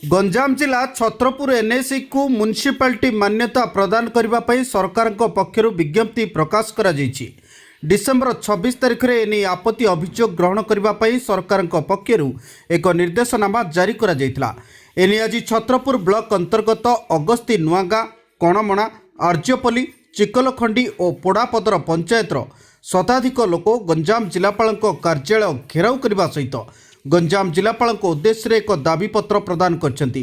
गंजाम जिला छत्रपुर एनएसी को म्युनिसिपालिटी मान्यता प्रदान करने सरकार पक्षर विज्ञप्ति प्रकाश करा डिसेम्बर 26 तारिख में एने आपत्ति अभियोग ग्रहण करने सरकार पक्षर एक निर्देशनामा जारी करा एने आज छत्रपुर ब्लॉक अंतर्गत अगस्ती नुआगा कणमणा आर्यपल्ली चिकलखंडी और पोड़ापदर पंचायतर शताधिक लोक गंजाम जिलापाल कार्यालय घेराव करने सहित गंजाम जिलापाल उद्देश्य एक दाबीपत्र प्रदान करछंती।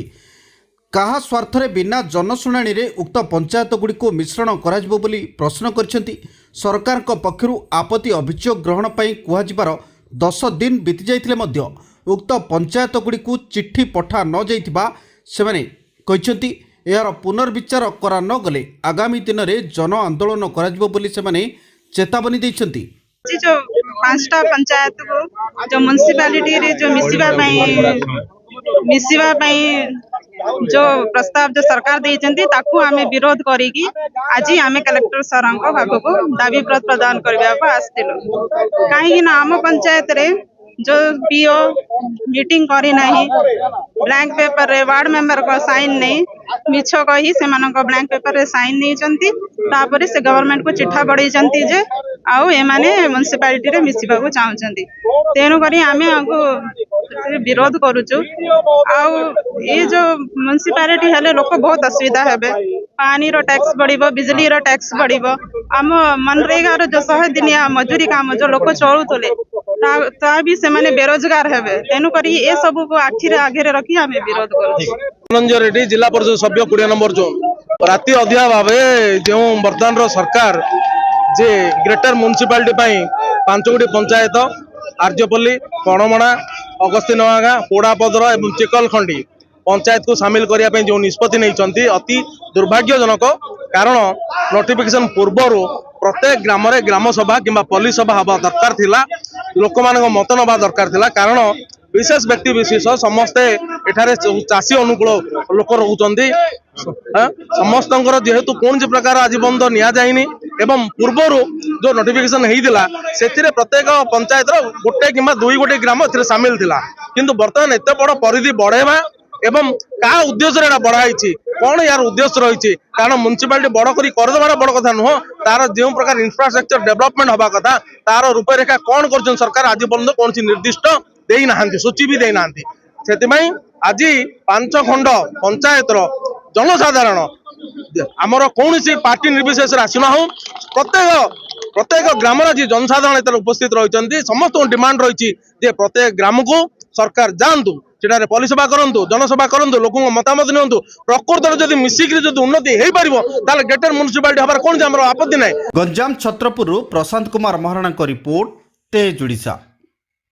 कहा स्वार्थ बिना जनशुणाणी रे उक्त पंचायत गुड़ी को मिश्रण कराजिबो बोली प्रश्न करछंती। सरकार पक्षरु आपत्ति अभियोग ग्रहण पई कुहाजिबार 10 दिन बीती जाइथिले मध्य उक्त पंचायत गुड़ी को चिट्ठी पठा न जाइथिबा सेमाने कहछंती। यार पुनर्विचार करा न गले आगामी दिन में जन आंदोलन कराजिबो बोली सेमाने चेतावनी दैछंती। जो 5टा पंचायत को जो म्युनिसिपालिटी रे जो मिसिबा जो प्रस्ताव जो सरकार देइछंती ताकू आमे विरोध करिकी आज आमे कलेक्टर सरंक पाखको दाबी प्रदान करबा को आस्थिलु। काहे ना आम पंचायत रे जो पीओ मीटिंग करी नाही ब्लैंक पेपर रे वार्ड मेंबर को साइन नहीं मिछ कही से मानको ब्लैंक पेपर रे साइन नहीं चंती तापरे से गवर्नमेंट को चिट्ठा बढई चंती जे आउ ए माने म्युनिसिपालिटी रे मिसिबा को चाहचंती। तेनु करी आमे आगो विरोध करूछु। आउ ये जो म्युनिसिपालिटी हेले लोक बहुत असुविधा हेबे। पानी रो टैक्स बढ़िबो, बिजली रो टैक्स बढ़िबो। आम मनरेगा रो जो 100 दिनिया मजूरी काम जो लोक चलुतले ता भी से माने बेरोजगार हेबे। तेनु करी ए सब को आखिर आगे रखी हमें विरोध करूछु। रंजन रेड्डी जिला परिषद सभ्य 20 नंबर जोन राति अधिया भावे जो वर्तमान रो सरकार जे ग्रेटर म्युनिसिपालिटी पाई 5 गोटी पंचायत आर्यपल्ली कणमणा अगस्ती नवागा पोड़ापदर एवं चिकलखंडी पंचायत को सामिल करने जो निष्पत्ति नहीं अति दुर्भाग्यजनक। कारण नोटिफिकेशन पूर्वर प्रत्येक ग्राम रे ग्राम सभा किंबा पल्ली सभा हवा दरकार थिला, लोक मान मत नवा दरकार थिला। कारण विशेष व्यक्ति विशेष समस्ते एठारे चाषी अनुकूल लोक रोचंती समस्त जेहेतु कौन प्रकार आज बंद निया जाइनी एवं पूर्वर जो नोटिफिकेशन होता से प्रत्येक पंचायत गोटे कि 2 गोटे ग्राम ए सामिल थिला। किंतु बर्तमान एत बड़ परिधि बढ़ेवा एवं क्या उद्देश्य बढ़ाई कौन यार उद्देश्य रही कारण म्युनिसिपालिटी बड़ करी करदेवार बड़ कथा नुह तार जो प्रकार इंफ्रास्ट्रक्चर डेवलपमेंट हवा कथा तार रूपरेखा कौन कर सरकार आज पर्यटन कौन निर्दिष्ट देना सूची भी देना से आज 5 खंड पंचायत जनसाधारण आमर कौन पार्टी निर्विशेष आसना हो प्रत्येक ग्राम आज जनसाधारण उपस्थित रही समस्त डिमांड रही प्रत्येक ग्राम को सरकार जातु सेठारे पल्ली सभा करंतु जनसभा करंतु लोक मतामत नियंतु प्रकृत जदि मिसिक जदि उन्नति हो पारिबो ताले ग्रेटर म्युनिसिपालिटी हबार कोन हमर आपत्ति नै। गंजाम छत्रपुर प्रशांत कुमार महाराणा को रिपोर्ट तेज ओडिशा।